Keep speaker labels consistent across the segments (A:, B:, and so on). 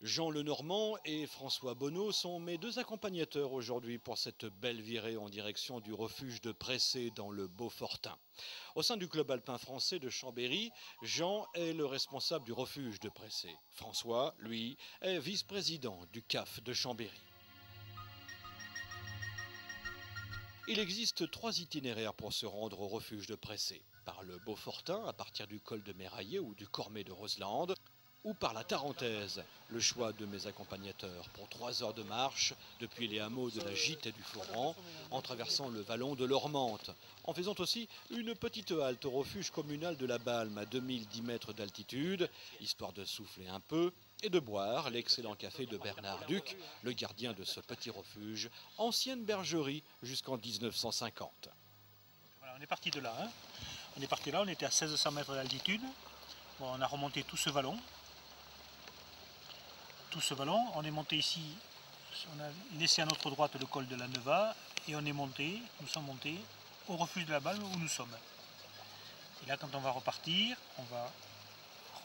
A: Jean Lenormand et François Bonneau sont mes deux accompagnateurs aujourd'hui pour cette belle virée en direction du refuge de Pressé dans le Beaufortain. Au sein du club alpin français de Chambéry, Jean est le responsable du refuge de Pressé. François, lui, est vice-président du CAF de Chambéry. Il existe 3 itinéraires pour se rendre au refuge de Pressé. Par le Beaufortain, à partir du col de Méraillé ou du Cormet de Roselande, ou par la Tarentaise, le choix de mes accompagnateurs pour 3 heures de marche depuis les hameaux de la Gite et du Florent, en traversant le vallon de l'Ormente, en faisant aussi une petite halte au refuge communal de la Balme à 2010 mètres d'altitude, histoire de souffler un peu et de boire l'excellent café de Bernard Duc, le gardien de ce petit refuge, ancienne bergerie jusqu'en 1950.
B: Voilà, on est parti de là. On est parti là, on était à 1600 mètres d'altitude. Bon, on a remonté tout ce vallon. On est monté ici, on a laissé à notre droite le col de la Neva et nous sommes montés au refuge de la Balme où nous sommes. Et là, quand on va repartir, on va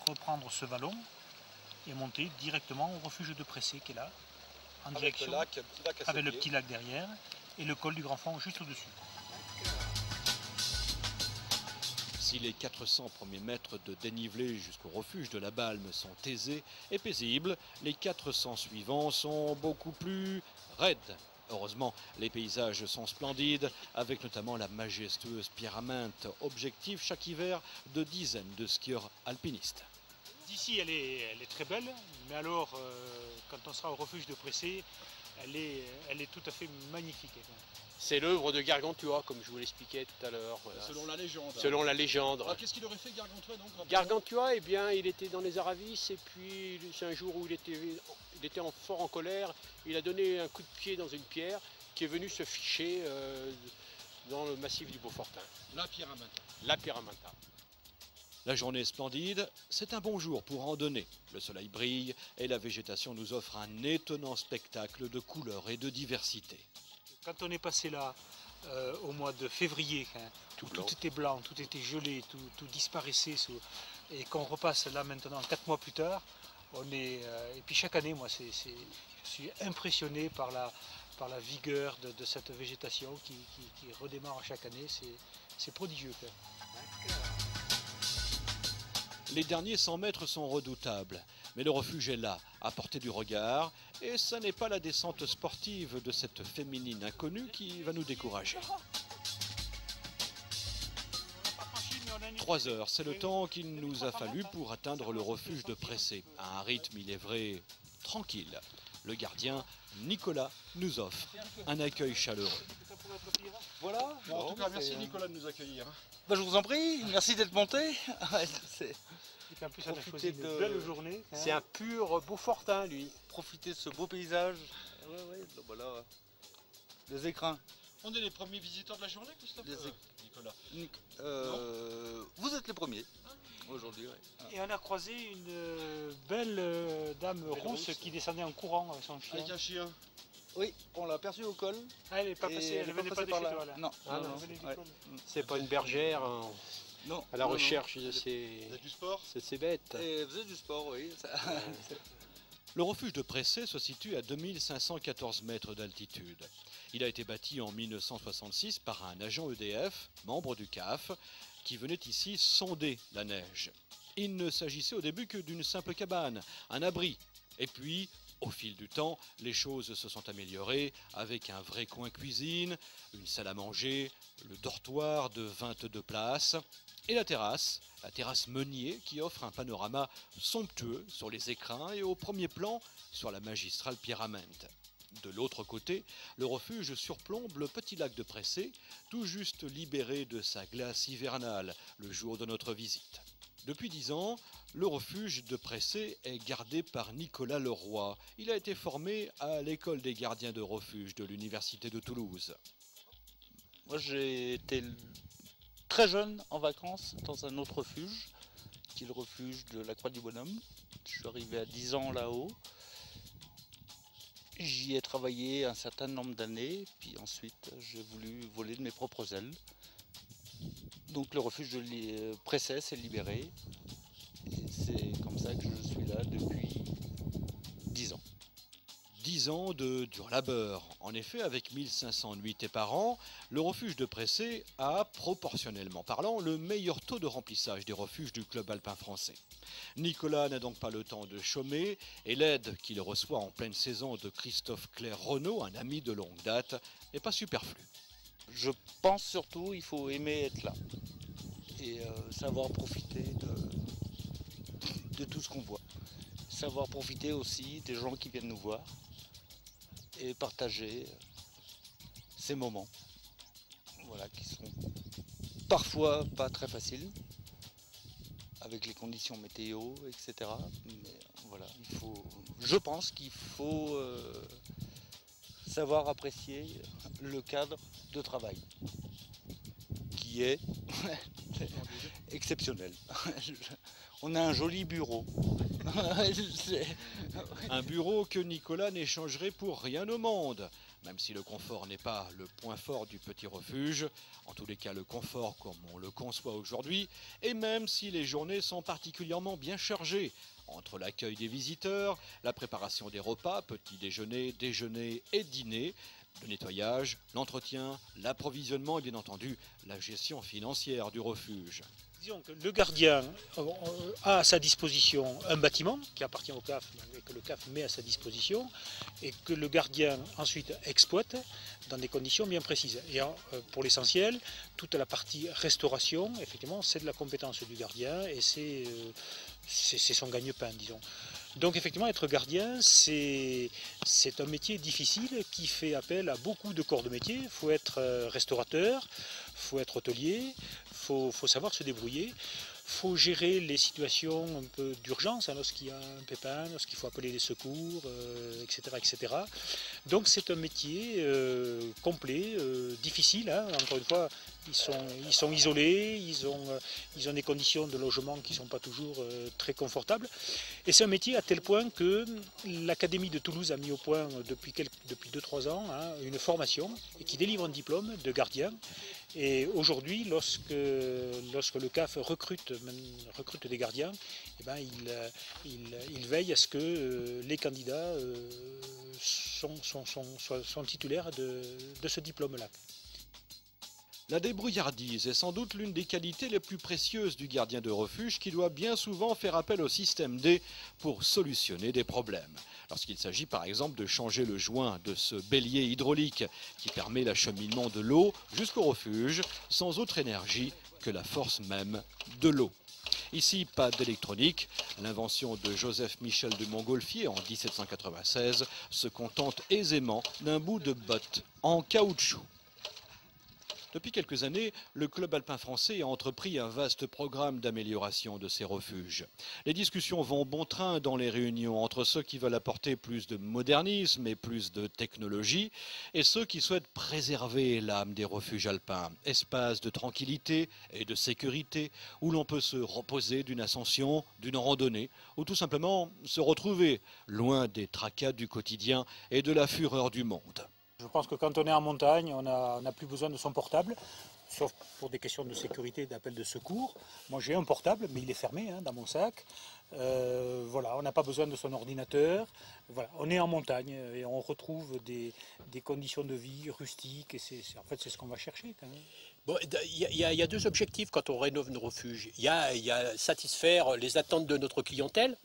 B: reprendre ce vallon et monter directement au refuge de Pressé qui est là, en direction, avec le petit lac derrière et le col du Grand Fond juste au-dessus.
A: Si les 400 premiers mètres de dénivelé jusqu'au refuge de la Balme sont aisés et paisibles, les 400 suivants sont beaucoup plus raides. Heureusement, les paysages sont splendides, avec notamment la majestueuse Pierre-Aminte, objectif chaque hiver de dizaines de skieurs alpinistes.
B: D'ici, elle est très belle, mais alors, quand on sera au refuge de Pressé, elle est tout à fait magnifique.
C: C'est l'œuvre de Gargantua, comme je vous l'expliquais tout à l'heure. Voilà.
D: Selon la légende.
C: Selon la légende.
D: Alors qu'est-ce qu'il aurait fait Gargantua donc?
C: Gargantua, eh bien, il était dans les Aravis et puis c'est un jour où il était fort en colère. Il a donné un coup de pied dans une pierre qui est venue se ficher dans le massif du Beaufortain.
D: La Pierre-Aminte.
C: La Pierre-Aminte.
A: La journée est splendide, c'est un bon jour pour randonner. Le soleil brille et la végétation nous offre un étonnant spectacle de couleurs et de diversité.
B: Quand on est passé là au mois de février, tout était blanc, tout était gelé, tout disparaissait, et qu'on repasse là maintenant 4 mois plus tard, et puis chaque année, moi, je suis impressionné par la vigueur de cette végétation qui redémarre chaque année, c'est prodigieux.
A: Les derniers 100 mètres sont redoutables, mais le refuge est là, à portée du regard, et ce n'est pas la descente sportive de cette féminine inconnue qui va nous décourager. 3 heures, c'est le temps qu'il nous a fallu pour atteindre le refuge de Pressé, à un rythme, il est vrai, tranquille. Le gardien, Nicolas, nous offre un accueil chaleureux.
D: Voilà, bon, en tout cas merci Nicolas de nous accueillir.
E: Bah, je vous en prie, merci d'être monté.
B: Et en plus, on a choisi une belle journée.
C: C'est un pur Beaufortain, lui.
E: Profitez de ce beau paysage. Ouais, voilà. Les écrins.
D: On est les premiers visiteurs de la journée, Christophe Nicolas.
E: Vous êtes les premiers aujourd'hui. Ouais.
B: Et on a croisé une belle dame rousse qui descendait en courant avec son chien.
D: Avec un chien.
E: Oui, on l'a aperçu au col.
B: Ah, elle n'est pas passée, elle venait pas de chez toi là.
E: Non,
C: C'est pas une bergère
E: non,
C: à la recherche de ses...
D: Vous faites du sport?
C: C'est bêtes.
E: Et vous faisait du sport, oui.
A: Le refuge de Pressé se situe à 2514 mètres d'altitude. Il a été bâti en 1966 par un agent EDF, membre du CAF, qui venait ici sonder la neige. Il ne s'agissait au début que d'une simple cabane, un abri. Et puis, au fil du temps, les choses se sont améliorées avec un vrai coin cuisine, une salle à manger, le dortoir de 22 places et la terrasse Meunier qui offre un panorama somptueux sur les écrins et au premier plan sur la magistrale Pierre-Aminte. De l'autre côté, le refuge surplombe le petit lac de Pressé, tout juste libéré de sa glace hivernale le jour de notre visite. Depuis 10 ans, le refuge de Pressé est gardé par Nicolas Leroy. Il a été formé à l'école des gardiens de refuge de l'université de Toulouse.
E: Moi j'ai été très jeune en vacances dans un autre refuge, qui est le refuge de la Croix du Bonhomme. Je suis arrivé à 10 ans là-haut. J'y ai travaillé un certain nombre d'années, puis ensuite j'ai voulu voler de mes propres ailes. Donc le refuge de Pressé s'est libéré, et c'est comme ça que je suis là depuis
A: 10 ans de dur labeur. En effet, avec 1500 nuitées par an, le refuge de Pressé a, proportionnellement parlant, le meilleur taux de remplissage des refuges du club alpin français. Nicolas n'a donc pas le temps de chômer et l'aide qu'il reçoit en pleine saison de Christophe Claire-Renaud, un ami de longue date, n'est pas superflu.
E: Je pense surtout qu'il faut aimer être là et savoir profiter de tout ce qu'on voit. Savoir profiter aussi des gens qui viennent nous voir et partager ces moments, voilà, qui sont parfois pas très faciles avec les conditions météo, etc. Mais voilà, je pense qu'il faut savoir apprécier le cadre de travail qui est exceptionnel. On a un joli bureau.
A: Un bureau que Nicolas n'échangerait pour rien au monde. Même si le confort n'est pas le point fort du petit refuge, en tous les cas le confort comme on le conçoit aujourd'hui, et même si les journées sont particulièrement bien chargées, entre l'accueil des visiteurs, la préparation des repas, petit déjeuner, déjeuner et dîner, le nettoyage, l'entretien, l'approvisionnement et bien entendu la gestion financière du refuge.
B: Disons que le gardien a à sa disposition un bâtiment qui appartient au CAF et que le CAF met à sa disposition et que le gardien ensuite exploite dans des conditions bien précises. Et pour l'essentiel, toute la partie restauration, effectivement, c'est de la compétence du gardien et c'est son gagne-pain, disons. Donc effectivement, être gardien, c'est un métier difficile qui fait appel à beaucoup de corps de métier. Il faut être restaurateur, il faut être hôtelier, il faut savoir se débrouiller. Il faut gérer les situations un peu d'urgence, hein, lorsqu'il y a un pépin, lorsqu'il faut appeler les secours, etc., etc. Donc c'est un métier complet, difficile. Hein. Encore une fois, ils sont isolés, ils ont des conditions de logement qui ne sont pas toujours très confortables. Et c'est un métier à tel point que l'Académie de Toulouse a mis au point depuis 2-3 ans une formation et qui délivre un diplôme de gardien. Et aujourd'hui, lorsque le CAF recrute des gardiens, eh ben, il veille à ce que les candidats sont titulaires de ce diplôme-là.
A: La débrouillardise est sans doute l'une des qualités les plus précieuses du gardien de refuge qui doit bien souvent faire appel au système D pour solutionner des problèmes. Lorsqu'il s'agit par exemple de changer le joint de ce bélier hydraulique qui permet l'acheminement de l'eau jusqu'au refuge sans autre énergie que la force même de l'eau. Ici, pas d'électronique. L'invention de Joseph Michel de Montgolfier en 1796 se contente aisément d'un bout de botte en caoutchouc. Depuis quelques années, le club alpin français a entrepris un vaste programme d'amélioration de ses refuges. Les discussions vont bon train dans les réunions entre ceux qui veulent apporter plus de modernisme et plus de technologie et ceux qui souhaitent préserver l'âme des refuges alpins, espaces de tranquillité et de sécurité où l'on peut se reposer d'une ascension, d'une randonnée ou tout simplement se retrouver loin des tracas du quotidien et de la fureur du monde.
B: Je pense que quand on est en montagne, on n'a plus besoin de son portable, sauf pour des questions de sécurité, d'appel de secours. Moi j'ai un portable, mais il est fermé dans mon sac. Voilà, on n'a pas besoin de son ordinateur. Voilà, on est en montagne et on retrouve des conditions de vie rustiques. Et en fait, c'est ce qu'on va chercher quand même.
C: Bon, il y a deux objectifs quand on rénove nos refuges. Il y a satisfaire les attentes de notre clientèle,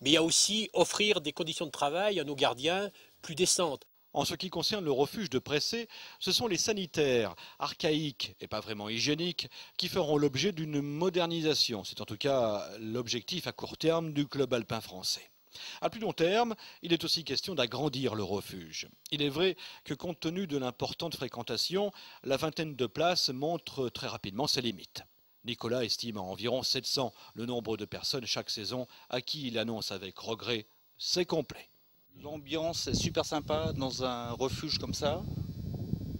C: mais il y a aussi offrir des conditions de travail à nos gardiens plus décentes.
A: En ce qui concerne le refuge de Pressé, ce sont les sanitaires, archaïques et pas vraiment hygiéniques, qui feront l'objet d'une modernisation. C'est en tout cas l'objectif à court terme du club alpin français. À plus long terme, il est aussi question d'agrandir le refuge. Il est vrai que compte tenu de l'importante fréquentation, la vingtaine de places montre très rapidement ses limites. Nicolas estime à environ 700 le nombre de personnes chaque saison à qui il annonce avec regret « c'est complet ».
E: L'ambiance est super sympa dans un refuge comme ça.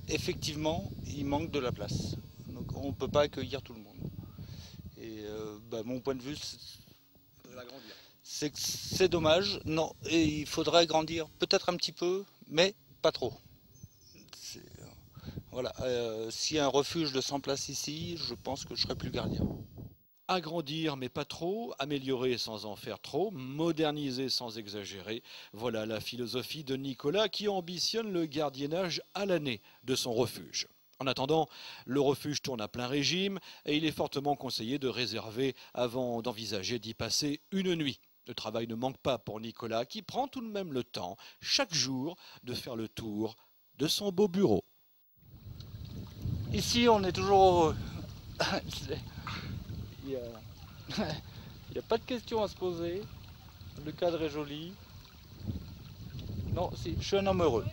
E: Effectivement, il manque de la place. Donc on ne peut pas accueillir tout le monde. Et mon point de vue, c'est que c'est dommage. Non, et il faudrait agrandir peut-être un petit peu, mais pas trop. Voilà. S'il y a un refuge de 100 places ici, je pense que je serai plus gardien.
A: Agrandir mais pas trop, améliorer sans en faire trop, moderniser sans exagérer. Voilà la philosophie de Nicolas qui ambitionne le gardiennage à l'année de son refuge. En attendant, le refuge tourne à plein régime et il est fortement conseillé de réserver avant d'envisager d'y passer une nuit. Le travail ne manque pas pour Nicolas qui prend tout de même le temps, chaque jour, de faire le tour de son beau bureau.
E: Ici, on est toujours heureux. Il n'y a pas de questions à se poser. Le cadre est joli. Non, je suis un homme heureux.